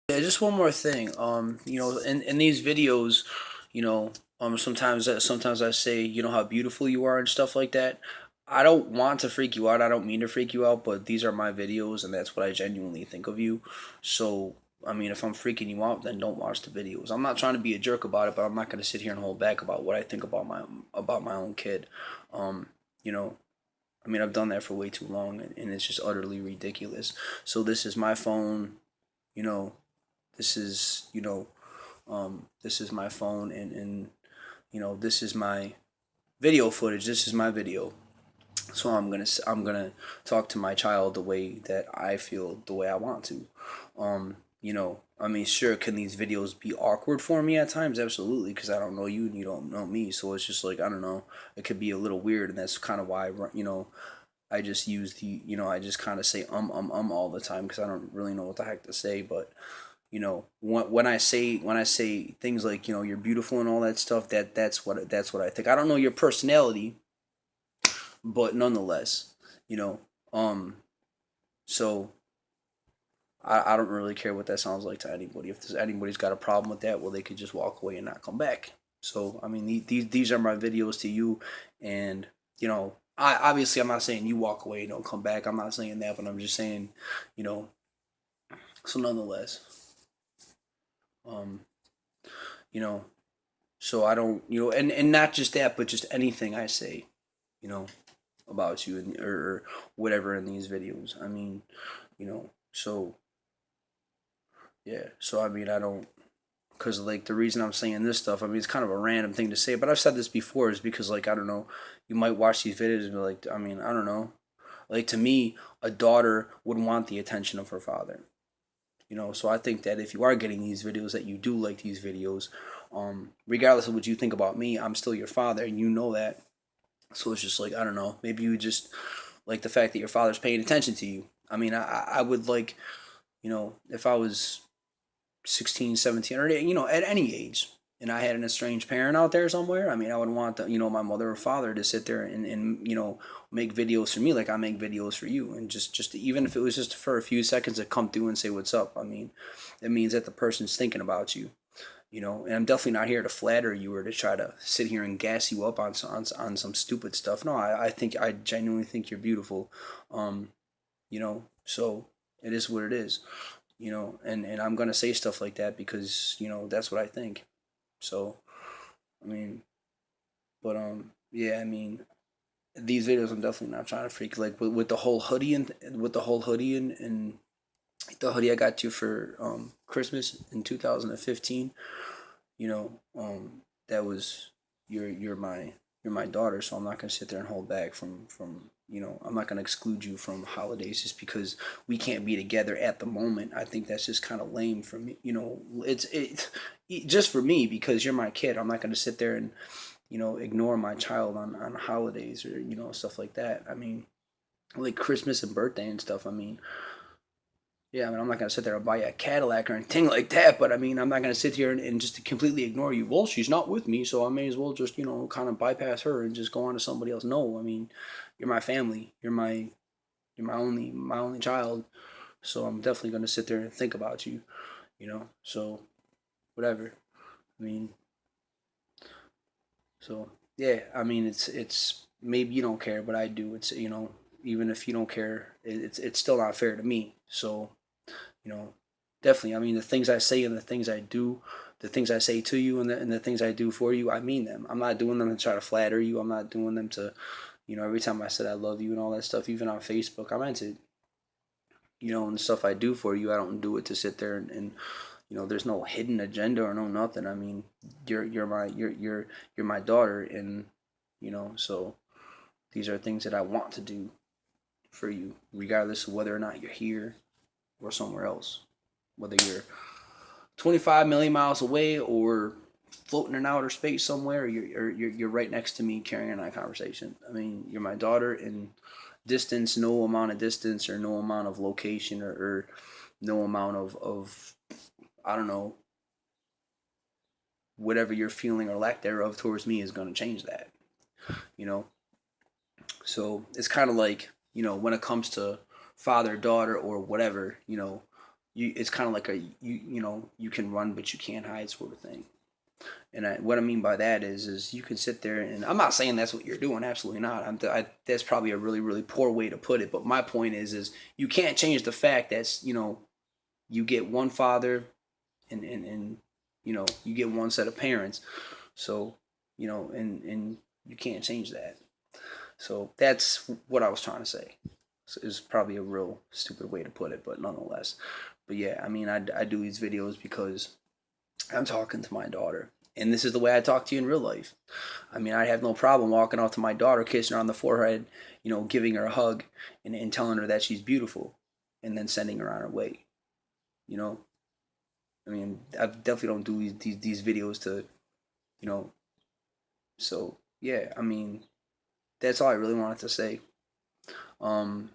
Yeah, just one more thing. In these videos, sometimes I say, how beautiful you are and stuff like that. I don't want to freak you out. I don't mean to freak you out, but these are my videos, and that's what I genuinely think of you. So, I mean, if I'm freaking you out, then don't watch the videos. I'm not trying to be a jerk about it, but I'm not going to sit here and hold back about what I think about my own kid. Um, you know, I mean, I've done that for way too long, and it's just utterly ridiculous. So this is my phone. You know, this is this is my phone, and this is my video footage. This is my video. So I'm gonna talk to my child the way that I feel, the way I want to. I mean, sure, can these videos be awkward for me at times? Absolutely, because I don't know you and you don't know me. So it's just like, I don't know. It could be a little weird, and that's kind of why I just use I just kind of say all the time because I don't really know what the heck to say. But when I say things like you're beautiful and all that stuff, that's what I think. I don't know your personality, but nonetheless, you know um so I don't really care what that sounds like to anybody. If there's anybody's got a problem with that, well, they could just walk away and not come back. So I mean, these are my videos to you. And I obviously, I'm not saying you walk away and don't come back. I'm not saying that, but I'm just saying, you know so nonetheless, um you know so I don't, and not just that, but just anything I say, you know about you, or whatever in these videos. I mean, so yeah. So I mean, I don't, because like the reason I'm saying this stuff, I mean, it's kind of a random thing to say, but I've said this before, is because, like, I don't know, you might watch these videos and be like, I mean, I don't know, like, to me, a daughter would want the attention of her father. So I think that if you are getting these videos, that you do like these videos, regardless of what you think about me, I'm still your father, and you know that. So it's just like, I don't know, maybe you just like the fact that your father's paying attention to you. I mean, I would like, if I was 16, 17, or at any age, and I had an estranged parent out there somewhere, I mean, I would want my mother or father to sit there and make videos for me like I make videos for you, and just even if it was just for a few seconds to come through and say what's up. I mean, it means that the person's thinking about you. And I'm definitely not here to flatter you or to try to sit here and gas you up on some stupid stuff. No, I genuinely think you're beautiful. So it is what it is. And I'm gonna say stuff like that because that's what I think. So I mean, but yeah, I mean, these videos, I'm definitely not trying to freak, like, with the whole hoodie, and the hoodie I got you for Christmas in 2015. That was, you're my daughter, so I'm not gonna sit there and hold back from I'm not gonna exclude you from holidays just because we can't be together at the moment. I think that's just kind of lame for me. Just for me, because you're my kid. I'm not gonna sit there and ignore my child on holidays, or stuff like that. I mean, like Christmas and birthday and stuff. I mean, yeah, I mean, I'm not gonna sit there and buy you a Cadillac or anything like that, but I mean, I'm not gonna sit here and just completely ignore you. Well, she's not with me, so I may as well just kind of bypass her and just go on to somebody else. No, I mean, you're my family. You're my only child. So I'm definitely gonna sit there and think about you. So whatever. I mean, so yeah. I mean, it's maybe you don't care, but I do. It's even if you don't care, it's still not fair to me. So you know, definitely. I mean, the things I say and the things I do, the things I say to you, and the things I do for you, I mean them. I'm not doing them to try to flatter you. I'm not doing them to, every time I said I love you and all that stuff, even on Facebook, I meant it. And the stuff I do for you, I don't do it to sit there and there's no hidden agenda or no nothing. I mean, you're my daughter, and so these are things that I want to do for you, regardless of whether or not you're here or somewhere else, whether you're 25 million miles away or floating in outer space somewhere. You're right next to me carrying on that conversation. I mean, you're my daughter, and distance, no amount of distance, or no amount of location, or no amount of I don't know, whatever you're feeling or lack thereof towards me is going to change that. You know, so it's kind of like when it comes to father daughter or whatever. it's kind of like you can run but you can't hide sort of thing. And what I mean by that is you can sit there, and I'm not saying that's what you're doing. Absolutely not. That's probably a really really poor way to put it. But my point is you can't change the fact that you get one father, and you get one set of parents. So and you can't change that. So that's what I was trying to say. Is probably a real stupid way to put it, but nonetheless. But yeah, I mean, I do these videos because I'm talking to my daughter. And this is the way I talk to you in real life. I mean, I have no problem walking up to my daughter, kissing her on the forehead, giving her a hug, and telling her that she's beautiful, and then sending her on her way. You know, I mean, I definitely don't do these videos to, you know. So yeah, I mean, that's all I really wanted to say. Um,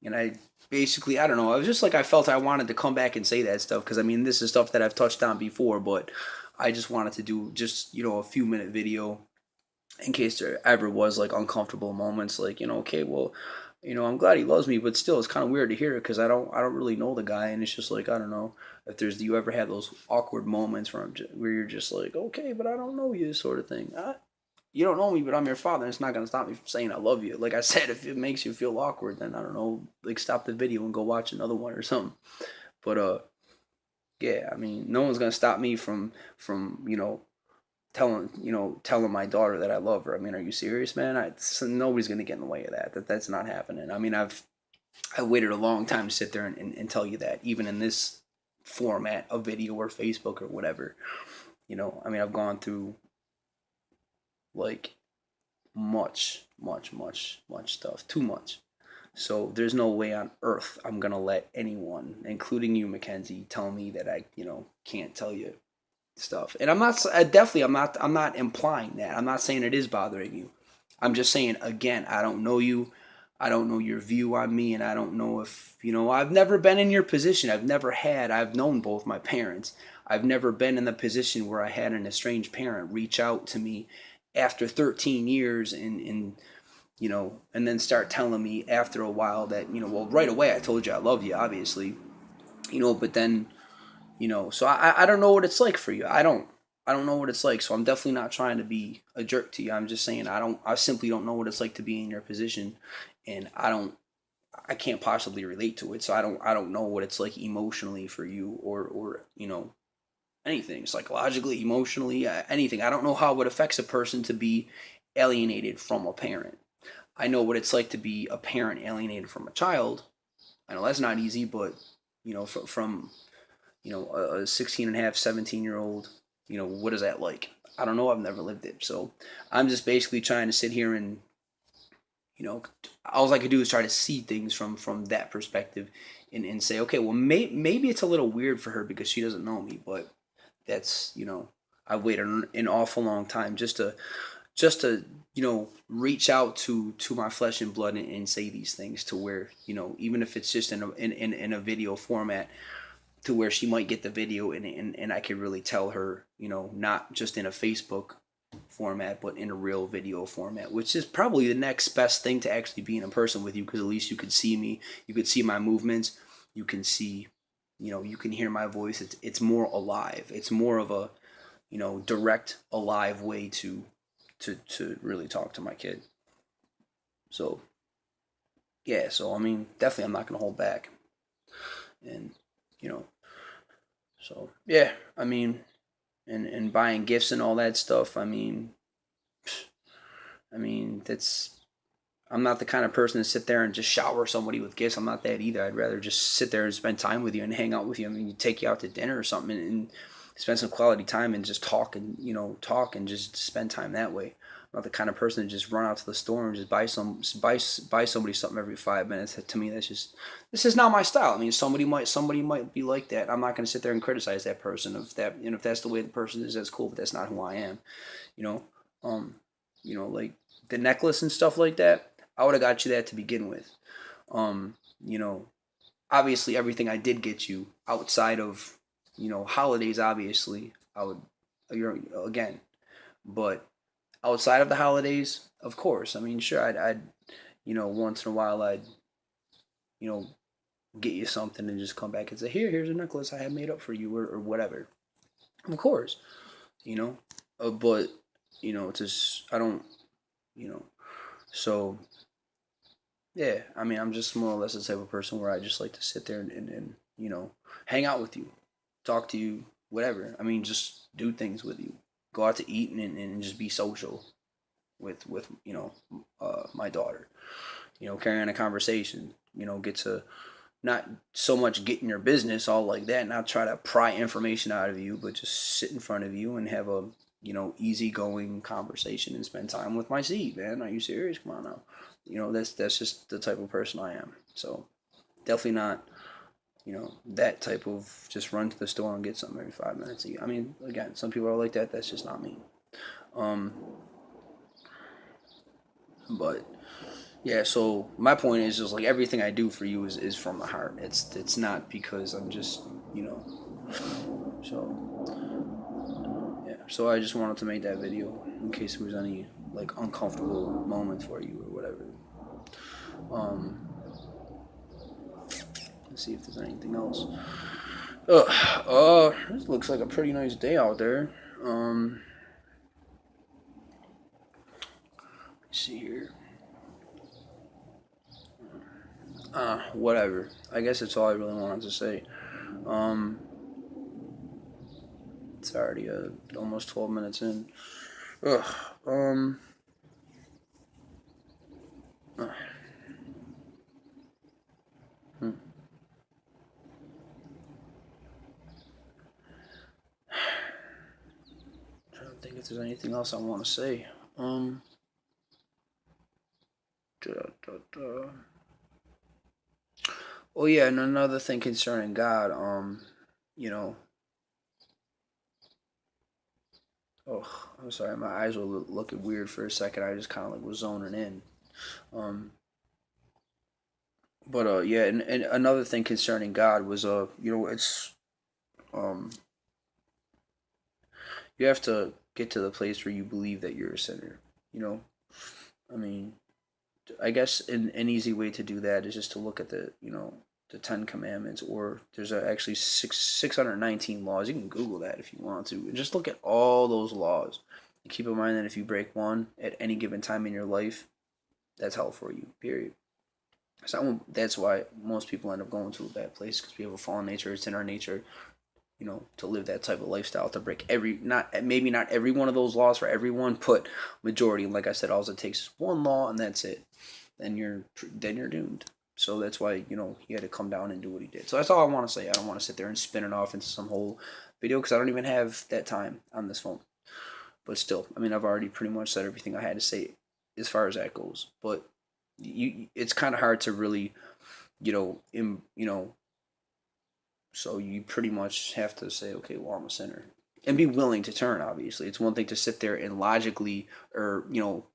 and I basically, I don't know, I was just like, I felt I wanted to come back and say that stuff because I mean, this is stuff that I've touched on before, but I just wanted to do just a few minute video in case there ever was like uncomfortable moments, like okay, well, I'm glad he loves me, but still, it's kind of weird to hear it because I don't really know the guy, and it's just like I don't know if do you ever have those awkward moments where you're just like, okay, but I don't know you, sort of thing. You don't know me, but I'm your father, and it's not gonna stop me from saying I love you. Like I said, if it makes you feel awkward, then I don't know, like stop the video and go watch another one or something. But yeah, I mean, no one's gonna stop me from telling my daughter that I love her. I mean, are you serious, man? Nobody's gonna get in the way of that. That's not happening. I mean, I waited a long time to sit there and tell you that, even in this format of video or Facebook or whatever. I mean, I've gone through like much stuff, too much. So there's no way on earth I'm gonna let anyone, including you, Mackenzie, tell me that I can't tell you stuff. And I'm not definitely I'm not implying that. I'm not saying it is bothering you. I'm just saying, again, I don't know you. I don't know your view on me, and I don't know if I've never been in your position. I've known both my parents. I've never been in the position where I had an estranged parent reach out to me after 13 years and then start telling me after a while that well, right away I told you I love you, obviously, but then so I don't know what it's like for you. I don't know what it's like. So I'm definitely not trying to be a jerk to you. I'm just saying I simply don't know what it's like to be in your position, and I can't possibly relate to it. So I don't know what it's like emotionally for you, or anything psychologically, emotionally, anything. I don't know how it affects a person to be alienated from a parent. I know what it's like to be a parent alienated from a child. I know that's not easy, but from a 16 and a half, 17-year old, what is that like? I don't know. I've never lived it. So I'm just basically trying to sit here and, all I could do is try to see things from that perspective, and say, okay, well, maybe it's a little weird for her because she doesn't know me, but that's, I've waited an awful long time just to reach out to my flesh and blood, and say these things to where, even if it's just in a video format, to where she might get the video, and I could really tell her, not just in a Facebook format, but in a real video format, which is probably the next best thing to actually being in person with you, because at least you could see me, you could see my movements, you can see, you can hear my voice. It's more alive. It's more of a, direct, alive way to really talk to my kid. So yeah, so I mean, definitely, I'm not gonna hold back, and you know, so yeah, I mean, and buying gifts and all that stuff. I mean that's. I'm not the kind of person to sit there and just shower somebody with gifts. I'm not that either. I'd rather just sit there and spend time with you and hang out with you. I mean, you take you out to dinner or something, and spend some quality time and just talk and just spend time that way. I'm not the kind of person to just run out to the store and just buy somebody something every 5 minutes. To me, this is not my style. I mean, somebody might be like that. I'm not going to sit there and criticize that person. If that's the way the person is, that's cool. But that's not who I am. You know, um, like the necklace and stuff like that. I would have got you that to begin with. Um, you know, obviously everything I did get you outside of holidays. Obviously, I would. You're again, but outside of the holidays, of course. I mean, sure, I'd once in a while, I'd you know get you something and just come back and say, here's a necklace I had made up for you, or whatever. Of course, you know, but it's just I don't, you know, so yeah. I mean, I'm just more or less the type of person where I just like to sit there and hang out with you, talk to you, whatever. I mean, just do things with you, go out to eat and just be social with my daughter. Carry on a conversation. Get to not so much get in your business all like that, not try to pry information out of you, but just sit in front of you and have a easygoing conversation and spend time with my seed, man. Are you serious? Come on now. That's just the type of person I am. So definitely not that type of just run to the store and get something every 5 minutes. I mean, again, some people are like that. That's just not me. Um, but yeah, so my point is just like everything I do for you is from the heart. It's not because I'm just you know. So yeah, so I just wanted to make that video in case there was any like uncomfortable moments for you or whatever. Um, let's see if there's anything else. This looks like a pretty nice day out there. Let's see here. Whatever. I guess that's all I really wanted to say. Um, it's already almost 12 minutes in. Ugh. Uh, hmm. Trying to think if there's anything else I want to say. Da, da, da. Oh yeah, and another thing concerning God. You know. Oh, I'm sorry, my eyes were looking weird for a second. I just kind of like was zoning in. Um, but yeah, and another thing concerning God was it's um you have to get to the place where you believe that you're a sinner. You know, I mean, I guess an easy way to do that is just to look at the Ten Commandments, or there's actually 619 laws. You can Google that if you want to, and just look at all those laws. And keep in mind that if you break one at any given time in your life, that's hell for you. Period. So that's why most people end up going to a bad place, because we have a fallen nature. It's in our nature, to live that type of lifestyle, to break maybe not every one of those laws for everyone, but majority. Like I said, all it takes is one law, and that's it. Then you're doomed. So that's why he had to come down and do what he did. So that's all I want to say. I don't want to sit there and spin it off into some whole video, because I don't even have that time on this phone. But still, I mean, I've already pretty much said everything I had to say as far as that goes. But it's kind of hard to really, in so you pretty much have to say, okay, well, I'm a sinner. And be willing to turn, obviously. It's one thing to sit there and logically, or,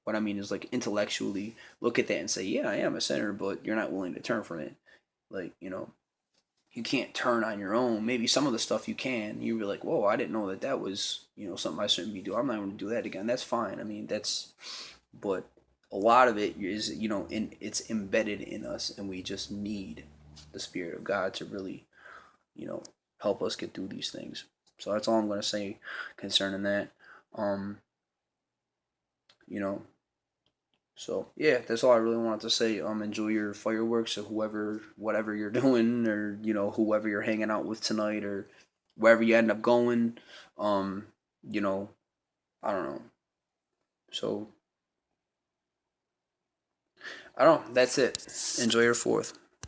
what I mean is like intellectually look at that and say, yeah, I am a sinner, but you're not willing to turn from it. Like, you can't turn on your own. Maybe some of the stuff you can. You were like, whoa, I didn't know that was, something I shouldn't be doing. I'm not going to do that again. That's fine. I mean, but a lot of it is, it's embedded in us, and we just need the Spirit of God to really help us get through these things. So that's all I'm going to say concerning that. Um, you know, so yeah, that's all I really wanted to say. Enjoy your fireworks, or whatever you're doing, or whoever you're hanging out with tonight, or wherever you end up going. Um, you know, I don't know. So I don't know. That's it. Enjoy your fourth.